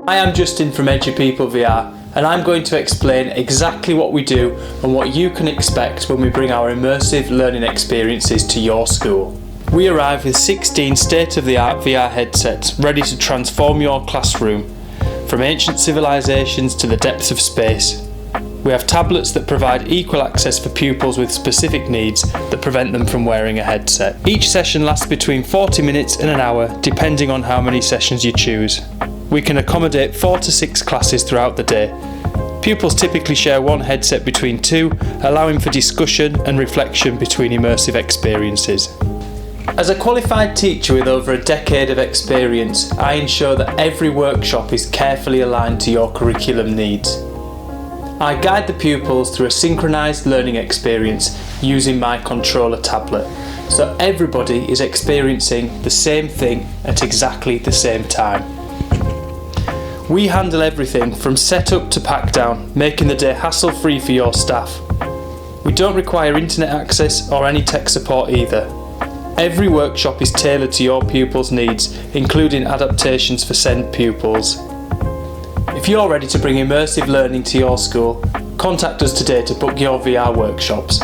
I am Justin from EduPeople VR, and I'm going to explain exactly what we do and what you can expect when we bring our immersive learning experiences to your school. We arrive with 16 state-of-the-art VR headsets ready to transform your classroom, from ancient civilizations to the depths of space. We have tablets that provide equal access for pupils with specific needs that prevent them from wearing a headset. Each session lasts between 40 minutes and an hour, depending on how many sessions you choose. We can accommodate 4 to 6 classes throughout the day. Pupils typically share one headset between two, allowing for discussion and reflection between immersive experiences. As a qualified teacher with over a decade of experience, I ensure that every workshop is carefully aligned to your curriculum needs. I guide the pupils through a synchronised learning experience using my controller tablet, so everybody is experiencing the same thing at exactly the same time. We handle everything from setup to pack down, making the day hassle-free for your staff. We don't require internet access or any tech support either. Every workshop is tailored to your pupils' needs, including adaptations for SEND pupils. If you're ready to bring immersive learning to your school, contact us today to book your VR workshops.